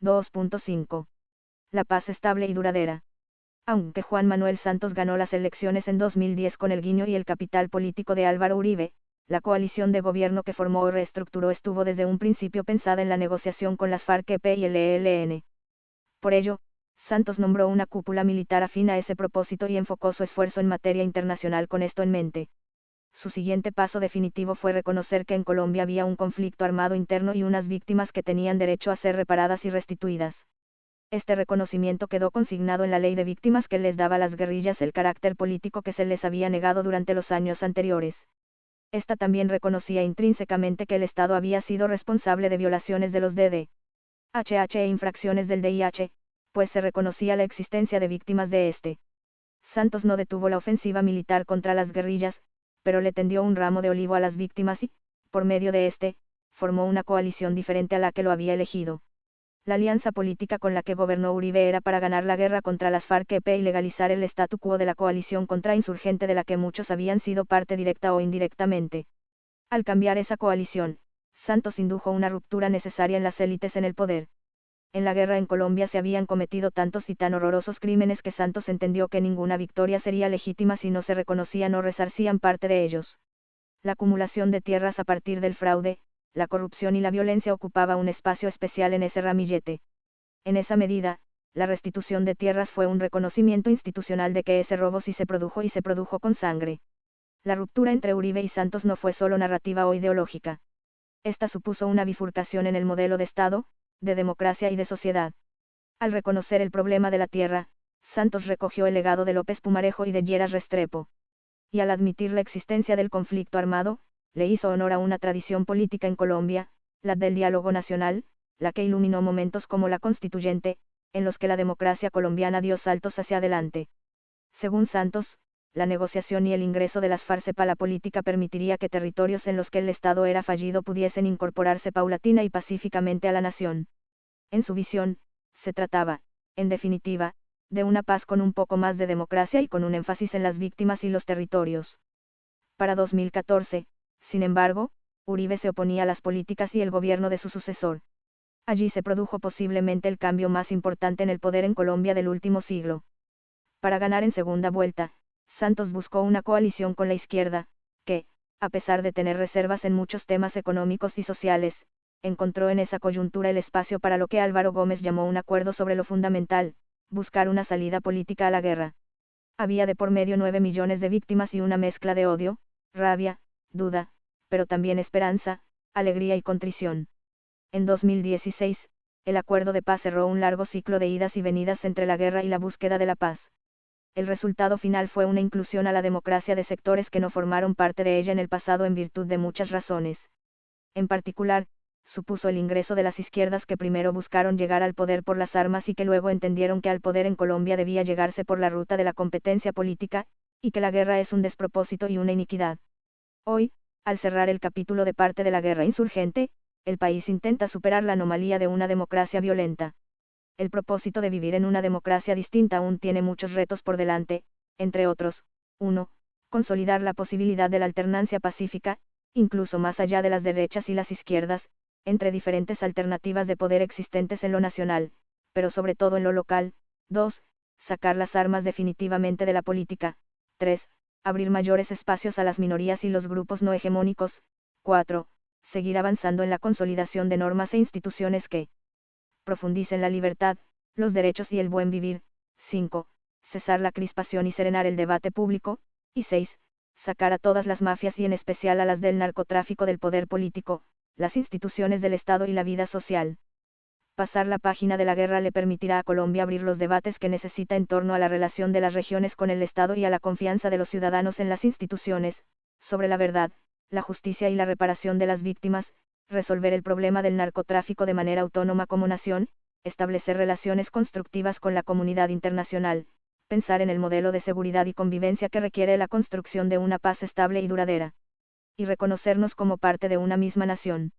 2.5. La paz estable y duradera. Aunque Juan Manuel Santos ganó las elecciones en 2010 con el guiño y el capital político de Álvaro Uribe, la coalición de gobierno que formó o reestructuró estuvo desde un principio pensada en la negociación con las FARC-EP y el ELN. Por ello, Santos nombró una cúpula militar afín a ese propósito y enfocó su esfuerzo en materia internacional con esto en mente. Su siguiente paso definitivo fue reconocer que en Colombia había un conflicto armado interno y unas víctimas que tenían derecho a ser reparadas y restituidas. Este reconocimiento quedó consignado en la ley de víctimas que les daba a las guerrillas el carácter político que se les había negado durante los años anteriores. Esta también reconocía intrínsecamente que el Estado había sido responsable de violaciones de los DDHH e infracciones del DIH, pues se reconocía la existencia de víctimas de este. Santos no detuvo la ofensiva militar contra las guerrillas, pero le tendió un ramo de olivo a las víctimas y, por medio de este, formó una coalición diferente a la que lo había elegido. La alianza política con la que gobernó Uribe era para ganar la guerra contra las FARC-EP y legalizar el statu quo de la coalición contrainsurgente de la que muchos habían sido parte directa o indirectamente. Al cambiar esa coalición, Santos indujo una ruptura necesaria en las élites en el poder. En la guerra en Colombia se habían cometido tantos y tan horrorosos crímenes que Santos entendió que ninguna victoria sería legítima si no se reconocían o resarcían parte de ellos. La acumulación de tierras a partir del fraude, la corrupción y la violencia ocupaba un espacio especial en ese ramillete. En esa medida, la restitución de tierras fue un reconocimiento institucional de que ese robo sí se produjo y se produjo con sangre. La ruptura entre Uribe y Santos no fue solo narrativa o ideológica. Esta supuso una bifurcación en el modelo de Estado, de democracia y de sociedad. Al reconocer el problema de la tierra, Santos recogió el legado de López Pumarejo y de Lleras Restrepo. Y al admitir la existencia del conflicto armado, le hizo honor a una tradición política en Colombia, la del diálogo nacional, la que iluminó momentos como la Constituyente, en los que la democracia colombiana dio saltos hacia adelante. Según Santos, la negociación y el ingreso de las FARC a la política permitiría que territorios en los que el Estado era fallido pudiesen incorporarse paulatina y pacíficamente a la nación. En su visión, se trataba, en definitiva, de una paz con un poco más de democracia y con un énfasis en las víctimas y los territorios. Para 2014, sin embargo, Uribe se oponía a las políticas y el gobierno de su sucesor. Allí se produjo posiblemente el cambio más importante en el poder en Colombia del último siglo. Para ganar en segunda vuelta, Santos buscó una coalición con la izquierda, que, a pesar de tener reservas en muchos temas económicos y sociales, encontró en esa coyuntura el espacio para lo que Álvaro Gómez llamó un acuerdo sobre lo fundamental, buscar una salida política a la guerra. Había de por medio 9 millones de víctimas y una mezcla de odio, rabia, duda, pero también esperanza, alegría y contrición. En 2016, el acuerdo de paz cerró un largo ciclo de idas y venidas entre la guerra y la búsqueda de la paz. El resultado final fue una inclusión a la democracia de sectores que no formaron parte de ella en el pasado en virtud de muchas razones. En particular, supuso el ingreso de las izquierdas que primero buscaron llegar al poder por las armas y que luego entendieron que al poder en Colombia debía llegarse por la ruta de la competencia política, y que la guerra es un despropósito y una iniquidad. Hoy, al cerrar el capítulo de parte de la guerra insurgente, el país intenta superar la anomalía de una democracia violenta. El propósito de vivir en una democracia distinta aún tiene muchos retos por delante, entre otros, 1. Consolidar la posibilidad de la alternancia pacífica, incluso más allá de las derechas y las izquierdas, entre diferentes alternativas de poder existentes en lo nacional, pero sobre todo en lo local. 2. Sacar las armas definitivamente de la política. 3. Abrir mayores espacios a las minorías y los grupos no hegemónicos. 4. Seguir avanzando en la consolidación de normas e instituciones que profundicen la libertad, los derechos y el buen vivir. 5. Cesar la crispación y serenar el debate público. Y 6. Sacar a todas las mafias y en especial a las del narcotráfico del poder político, las instituciones del Estado y la vida social. Pasar la página de la guerra le permitirá a Colombia abrir los debates que necesita en torno a la relación de las regiones con el Estado y a la confianza de los ciudadanos en las instituciones, sobre la verdad, la justicia y la reparación de las víctimas, resolver el problema del narcotráfico de manera autónoma como nación, establecer relaciones constructivas con la comunidad internacional, pensar en el modelo de seguridad y convivencia que requiere la construcción de una paz estable y duradera, y reconocernos como parte de una misma nación.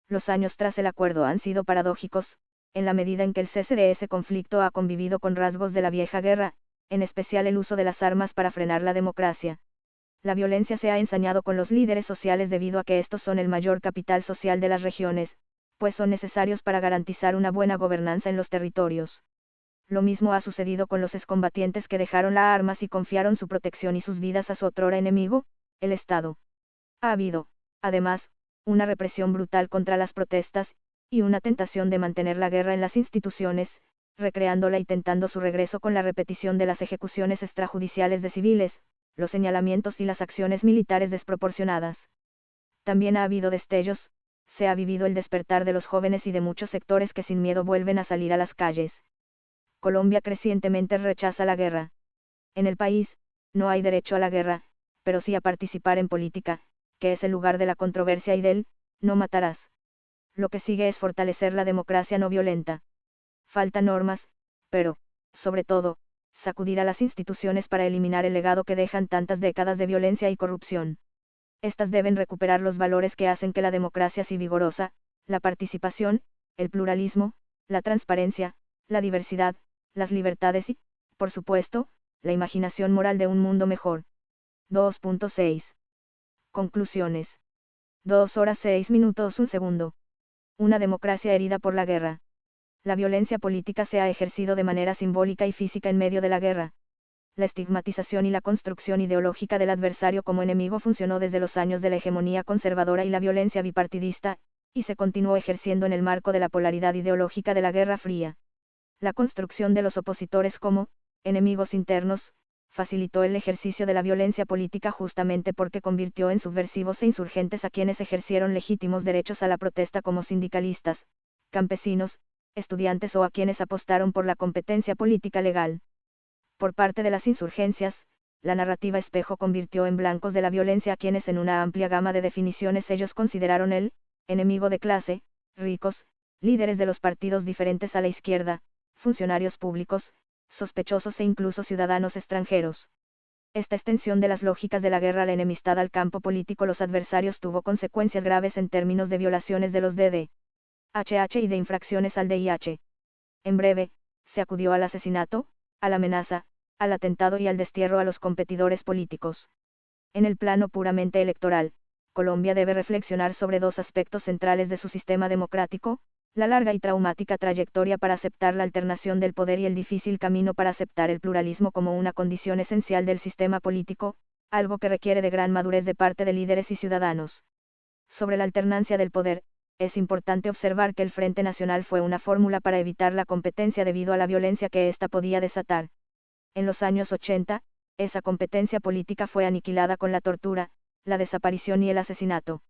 Los años tras el acuerdo han sido paradójicos, en la medida en que el cese de ese conflicto ha convivido con rasgos de la vieja guerra, en especial el uso de las armas para frenar la democracia. La violencia se ha ensañado con los líderes sociales debido a que estos son el mayor capital social de las regiones, pues son necesarios para garantizar una buena gobernanza en los territorios. Lo mismo ha sucedido con los excombatientes que dejaron las armas y confiaron su protección y sus vidas a su otrora enemigo, el Estado. Ha habido, además, una represión brutal contra las protestas, y una tentación de mantener la guerra en las instituciones, recreándola y tentando su regreso con la repetición de las ejecuciones extrajudiciales de civiles, los señalamientos y las acciones militares desproporcionadas. También ha habido destellos, se ha vivido el despertar de los jóvenes y de muchos sectores que sin miedo vuelven a salir a las calles. Colombia crecientemente rechaza la guerra. En el país, no hay derecho a la guerra, pero sí a participar en política, que es el lugar de la controversia y del, no matarás. Lo que sigue es fortalecer la democracia no violenta. Faltan normas, pero, sobre todo, sacudir a las instituciones para eliminar el legado que dejan tantas décadas de violencia y corrupción. Estas deben recuperar los valores que hacen que la democracia sea vigorosa, la participación, el pluralismo, la transparencia, la diversidad, las libertades y, por supuesto, la imaginación moral de un mundo mejor. 2.6. Conclusiones. 2 horas 6 minutos 1 segundo. Una democracia herida por la guerra. La violencia política se ha ejercido de manera simbólica y física en medio de la guerra. La estigmatización y la construcción ideológica del adversario como enemigo funcionó desde los años de la hegemonía conservadora y la violencia bipartidista, y se continuó ejerciendo en el marco de la polaridad ideológica de la Guerra Fría. La construcción de los opositores como enemigos internos facilitó el ejercicio de la violencia política justamente porque convirtió en subversivos e insurgentes a quienes ejercieron legítimos derechos a la protesta como sindicalistas, campesinos, estudiantes o a quienes apostaron por la competencia política legal. Por parte de las insurgencias, la narrativa espejo convirtió en blancos de la violencia a quienes en una amplia gama de definiciones ellos consideraron el enemigo de clase, ricos, líderes de los partidos diferentes a la izquierda, funcionarios públicos, sospechosos e incluso ciudadanos extranjeros. Esta extensión de las lógicas de la guerra a la enemistad al campo político los adversarios tuvo consecuencias graves en términos de violaciones de los DDHH y de infracciones al DIH. En breve, se acudió al asesinato, a la amenaza, al atentado y al destierro a los competidores políticos. En el plano puramente electoral, Colombia debe reflexionar sobre dos aspectos centrales de su sistema democrático, la larga y traumática trayectoria para aceptar la alternación del poder y el difícil camino para aceptar el pluralismo como una condición esencial del sistema político, algo que requiere de gran madurez de parte de líderes y ciudadanos. Sobre la alternancia del poder, es importante observar que el Frente Nacional fue una fórmula para evitar la competencia debido a la violencia que ésta podía desatar. En los años 80, esa competencia política fue aniquilada con la tortura, la desaparición y el asesinato.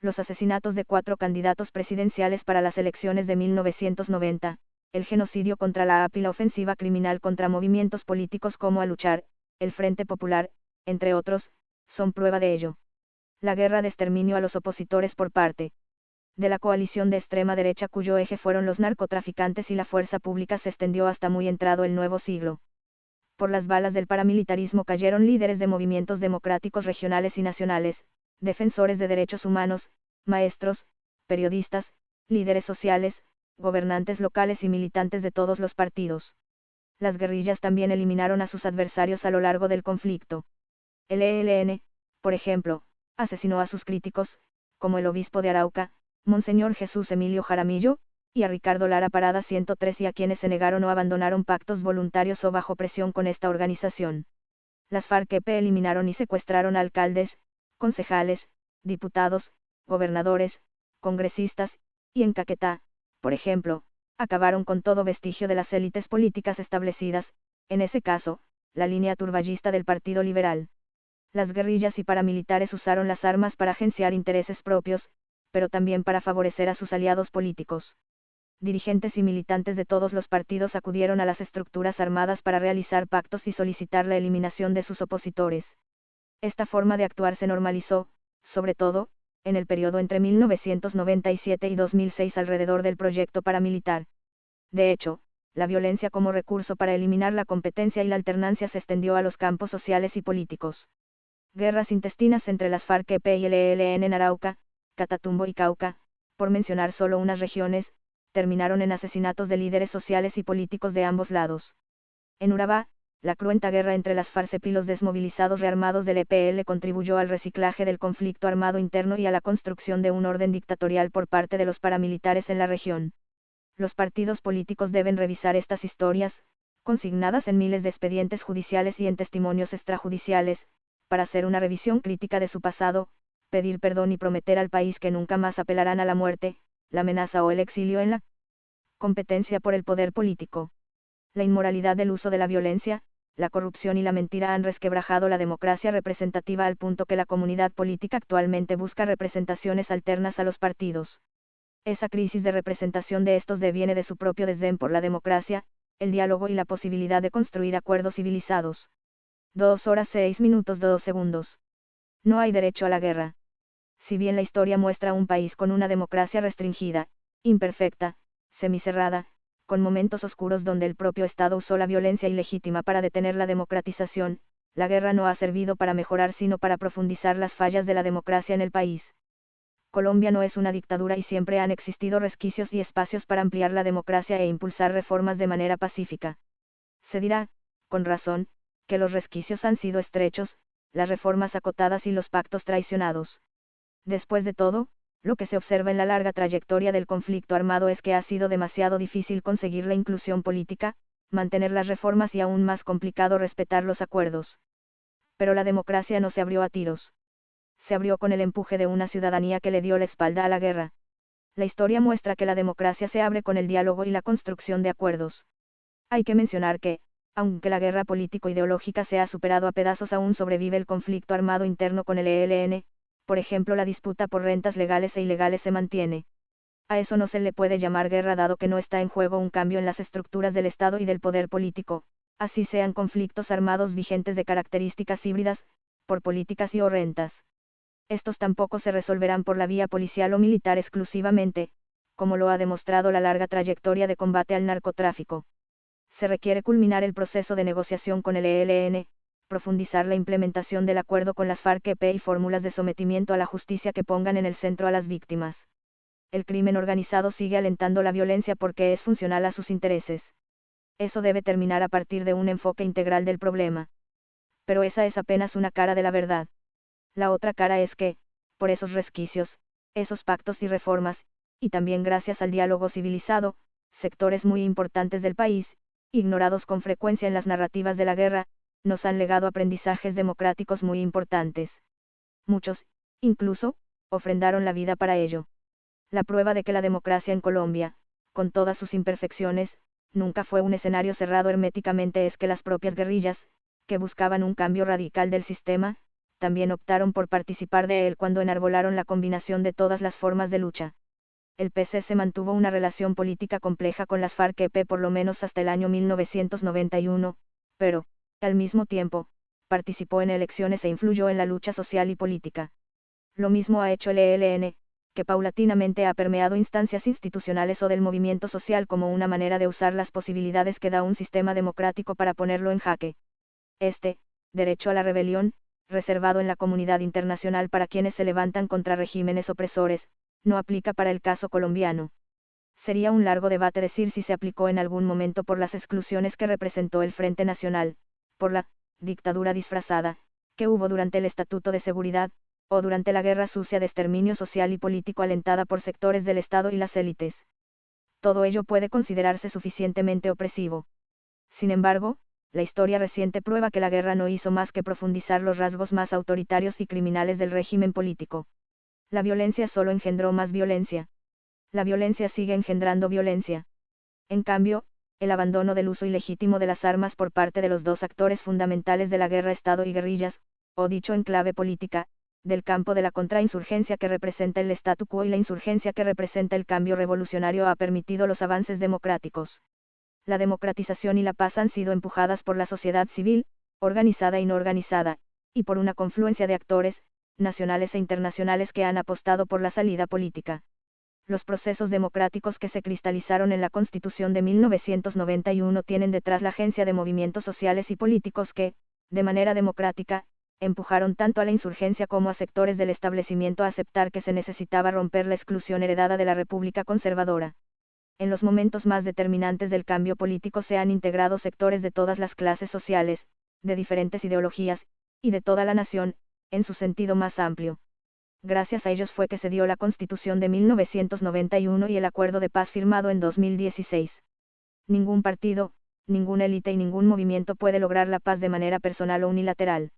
Los asesinatos de 4 candidatos presidenciales para las elecciones de 1990, el genocidio contra la AP y la ofensiva criminal contra movimientos políticos como A Luchar, el Frente Popular, entre otros, son prueba de ello. La guerra de exterminio a los opositores por parte de la coalición de extrema derecha cuyo eje fueron los narcotraficantes y la fuerza pública se extendió hasta muy entrado el nuevo siglo. Por las balas del paramilitarismo cayeron líderes de movimientos democráticos regionales y nacionales, defensores de derechos humanos, maestros, periodistas, líderes sociales, gobernantes locales y militantes de todos los partidos. Las guerrillas también eliminaron a sus adversarios a lo largo del conflicto. El ELN, por ejemplo, asesinó a sus críticos, como el obispo de Arauca, Monseñor Jesús Emilio Jaramillo, y a Ricardo Lara Parada 103 y a quienes se negaron o abandonaron pactos voluntarios o bajo presión con esta organización. Las FARC-EP eliminaron y secuestraron a alcaldes, concejales, diputados, gobernadores, congresistas, y en Caquetá, por ejemplo, acabaron con todo vestigio de las élites políticas establecidas, en ese caso, la línea turballista del Partido Liberal. Las guerrillas y paramilitares usaron las armas para agenciar intereses propios, pero también para favorecer a sus aliados políticos. Dirigentes y militantes de todos los partidos acudieron a las estructuras armadas para realizar pactos y solicitar la eliminación de sus opositores. Esta forma de actuar se normalizó, sobre todo, en el periodo entre 1997 y 2006 alrededor del proyecto paramilitar. De hecho, la violencia como recurso para eliminar la competencia y la alternancia se extendió a los campos sociales y políticos. Guerras intestinas entre las FARC-EP y el ELN en Arauca, Catatumbo y Cauca, por mencionar solo unas regiones, terminaron en asesinatos de líderes sociales y políticos de ambos lados. En Urabá, la cruenta guerra entre las FARC y los desmovilizados rearmados del EPL contribuyó al reciclaje del conflicto armado interno y a la construcción de un orden dictatorial por parte de los paramilitares en la región. Los partidos políticos deben revisar estas historias, consignadas en miles de expedientes judiciales y en testimonios extrajudiciales, para hacer una revisión crítica de su pasado, pedir perdón y prometer al país que nunca más apelarán a la muerte, la amenaza o el exilio en la competencia por el poder político. La inmoralidad del uso de la violencia, la corrupción y la mentira han resquebrajado la democracia representativa al punto que la comunidad política actualmente busca representaciones alternas a los partidos. Esa crisis de representación de estos deviene de su propio desdén por la democracia, el diálogo y la posibilidad de construir acuerdos civilizados. 2 horas 6 minutos 2 segundos. No hay derecho a la guerra. Si bien la historia muestra un país con una democracia restringida, imperfecta, semicerrada, con momentos oscuros donde el propio Estado usó la violencia ilegítima para detener la democratización, la guerra no ha servido para mejorar sino para profundizar las fallas de la democracia en el país. Colombia no es una dictadura y siempre han existido resquicios y espacios para ampliar la democracia e impulsar reformas de manera pacífica. Se dirá, con razón, que los resquicios han sido estrechos, las reformas acotadas y los pactos traicionados. Después de todo, lo que se observa en la larga trayectoria del conflicto armado es que ha sido demasiado difícil conseguir la inclusión política, mantener las reformas y aún más complicado respetar los acuerdos. Pero la democracia no se abrió a tiros. Se abrió con el empuje de una ciudadanía que le dio la espalda a la guerra. La historia muestra que la democracia se abre con el diálogo y la construcción de acuerdos. Hay que mencionar que, aunque la guerra político-ideológica se ha superado a pedazos, aún sobrevive el conflicto armado interno con el ELN. Por ejemplo, la disputa por rentas legales e ilegales se mantiene. A eso no se le puede llamar guerra dado que no está en juego un cambio en las estructuras del Estado y del poder político, así sean conflictos armados vigentes de características híbridas, por políticas y o rentas. Estos tampoco se resolverán por la vía policial o militar exclusivamente, como lo ha demostrado la larga trayectoria de combate al narcotráfico. Se requiere culminar el proceso de negociación con el ELN, profundizar la implementación del acuerdo con las FARC-EP y fórmulas de sometimiento a la justicia que pongan en el centro a las víctimas. El crimen organizado sigue alentando la violencia porque es funcional a sus intereses. Eso debe terminar a partir de un enfoque integral del problema. Pero esa es apenas una cara de la verdad. La otra cara es que, por esos resquicios, esos pactos y reformas, y también gracias al diálogo civilizado, sectores muy importantes del país, ignorados con frecuencia en las narrativas de la guerra, nos han legado aprendizajes democráticos muy importantes. Muchos, incluso, ofrendaron la vida para ello. La prueba de que la democracia en Colombia, con todas sus imperfecciones, nunca fue un escenario cerrado herméticamente es que las propias guerrillas, que buscaban un cambio radical del sistema, también optaron por participar de él cuando enarbolaron la combinación de todas las formas de lucha. El PCC mantuvo una relación política compleja con las FARC-EP por lo menos hasta el año 1991, pero, al mismo tiempo, participó en elecciones e influyó en la lucha social y política. Lo mismo ha hecho el ELN, que paulatinamente ha permeado instancias institucionales o del movimiento social como una manera de usar las posibilidades que da un sistema democrático para ponerlo en jaque. Este, derecho a la rebelión, reservado en la comunidad internacional para quienes se levantan contra regímenes opresores, no aplica para el caso colombiano. Sería un largo debate decir si se aplicó en algún momento por las exclusiones que representó el Frente Nacional, por la dictadura disfrazada, que hubo durante el Estatuto de Seguridad, o durante la guerra sucia de exterminio social y político alentada por sectores del Estado y las élites. Todo ello puede considerarse suficientemente opresivo. Sin embargo, la historia reciente prueba que la guerra no hizo más que profundizar los rasgos más autoritarios y criminales del régimen político. La violencia solo engendró más violencia. La violencia sigue engendrando violencia. En cambio, el abandono del uso ilegítimo de las armas por parte de los dos actores fundamentales de la guerra Estado y guerrillas, o dicho en clave política, del campo de la contrainsurgencia que representa el statu quo y la insurgencia que representa el cambio revolucionario ha permitido los avances democráticos. La democratización y la paz han sido empujadas por la sociedad civil, organizada y no organizada, y por una confluencia de actores, nacionales e internacionales que han apostado por la salida política. Los procesos democráticos que se cristalizaron en la Constitución de 1991 tienen detrás la agencia de movimientos sociales y políticos que, de manera democrática, empujaron tanto a la insurgencia como a sectores del establecimiento a aceptar que se necesitaba romper la exclusión heredada de la República conservadora. En los momentos más determinantes del cambio político se han integrado sectores de todas las clases sociales, de diferentes ideologías, y de toda la nación, en su sentido más amplio. Gracias a ellos fue que se dio la Constitución de 1991 y el acuerdo de paz firmado en 2016. Ningún partido, ninguna élite y ningún movimiento puede lograr la paz de manera personal o unilateral.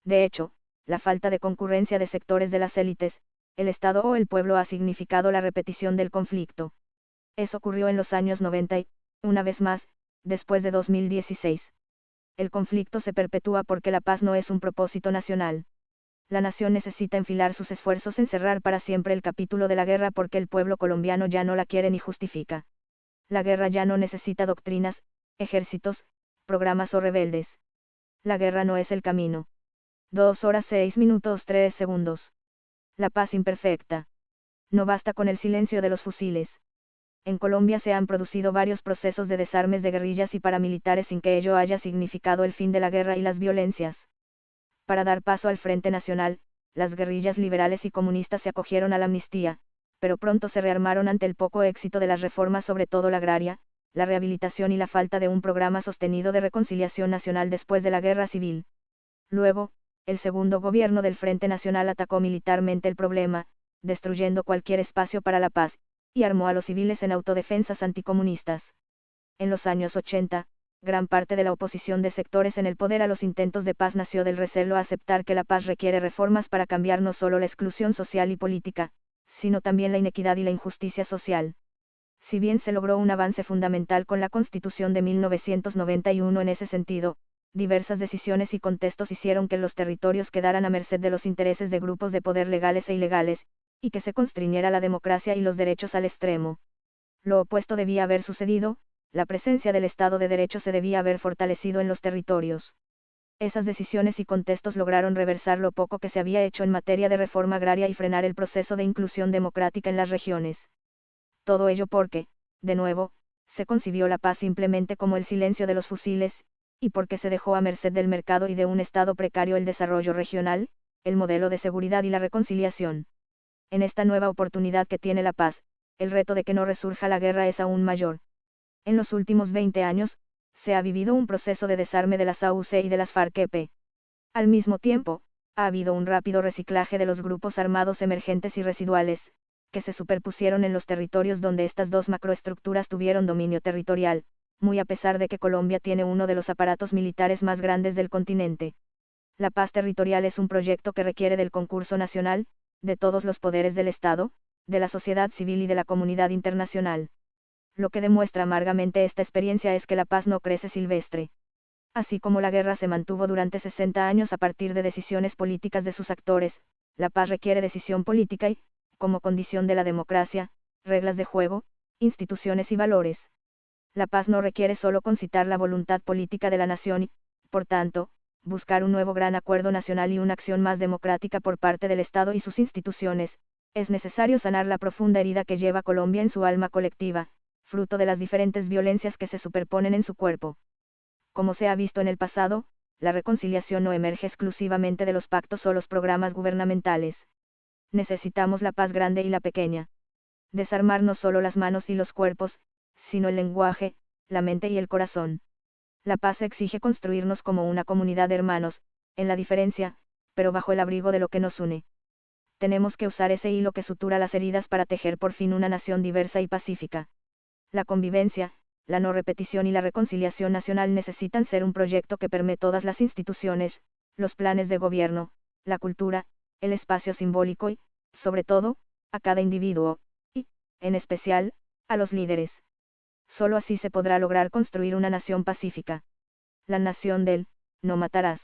De hecho, la falta de concurrencia de sectores de las élites, el Estado o el pueblo ha significado la repetición del conflicto. Eso ocurrió en los años 90 y, una vez más, después de 2016. El conflicto se perpetúa porque la paz no es un propósito nacional. La nación necesita enfilar sus esfuerzos en cerrar para siempre el capítulo de la guerra porque el pueblo colombiano ya no la quiere ni justifica. La guerra ya no necesita doctrinas, ejércitos, programas o rebeldes. La guerra no es el camino. 2 horas 6 minutos 3 segundos. La paz imperfecta. No basta con el silencio de los fusiles. En Colombia se han producido varios procesos de desarmes de guerrillas y paramilitares sin que ello haya significado el fin de la guerra y las violencias. Para dar paso al Frente Nacional, las guerrillas liberales y comunistas se acogieron a la amnistía, pero pronto se rearmaron ante el poco éxito de las reformas, sobre todo la agraria, la rehabilitación y la falta de un programa sostenido de reconciliación nacional después de la guerra civil. Luego, el segundo gobierno del Frente Nacional atacó militarmente el problema, destruyendo cualquier espacio para la paz, y armó a los civiles en autodefensas anticomunistas. En los años 80, gran parte de la oposición de sectores en el poder a los intentos de paz nació del recelo a aceptar que la paz requiere reformas para cambiar no solo la exclusión social y política, sino también la inequidad y la injusticia social. Si bien se logró un avance fundamental con la Constitución de 1991 en ese sentido, diversas decisiones y contextos hicieron que los territorios quedaran a merced de los intereses de grupos de poder legales e ilegales, y que se constriñera la democracia y los derechos al extremo. Lo opuesto debía haber sucedido, la presencia del Estado de Derecho se debía haber fortalecido en los territorios. Esas decisiones y contextos lograron reversar lo poco que se había hecho en materia de reforma agraria y frenar el proceso de inclusión democrática en las regiones. Todo ello porque, de nuevo, se concibió la paz simplemente como el silencio de los fusiles, y porque se dejó a merced del mercado y de un Estado precario el desarrollo regional, el modelo de seguridad y la reconciliación. En esta nueva oportunidad que tiene la paz, el reto de que no resurja la guerra es aún mayor. En los últimos 20 años, se ha vivido un proceso de desarme de las AUC y de las FARC-EP. Al mismo tiempo, ha habido un rápido reciclaje de los grupos armados emergentes y residuales, que se superpusieron en los territorios donde estas dos macroestructuras tuvieron dominio territorial, muy a pesar de que Colombia tiene uno de los aparatos militares más grandes del continente. La paz territorial es un proyecto que requiere del concurso nacional, de todos los poderes del Estado, de la sociedad civil y de la comunidad internacional. Lo que demuestra amargamente esta experiencia es que la paz no crece silvestre. Así como la guerra se mantuvo durante 60 años a partir de decisiones políticas de sus actores, la paz requiere decisión política y, como condición de la democracia, reglas de juego, instituciones y valores. La paz no requiere solo concitar la voluntad política de la nación y, por tanto, buscar un nuevo gran acuerdo nacional y una acción más democrática por parte del Estado y sus instituciones. Es necesario sanar la profunda herida que lleva Colombia en su alma colectiva, fruto de las diferentes violencias que se superponen en su cuerpo. Como se ha visto en el pasado, la reconciliación no emerge exclusivamente de los pactos o los programas gubernamentales. Necesitamos la paz grande y la pequeña. Desarmar no solo las manos y los cuerpos, sino el lenguaje, la mente y el corazón. La paz exige construirnos como una comunidad de hermanos, en la diferencia, pero bajo el abrigo de lo que nos une. Tenemos que usar ese hilo que sutura las heridas para tejer por fin una nación diversa y pacífica. La convivencia, la no repetición y la reconciliación nacional necesitan ser un proyecto que permee todas las instituciones, los planes de gobierno, la cultura, el espacio simbólico y, sobre todo, a cada individuo, y, en especial, a los líderes. Solo así se podrá lograr construir una nación pacífica. La nación del, no matarás.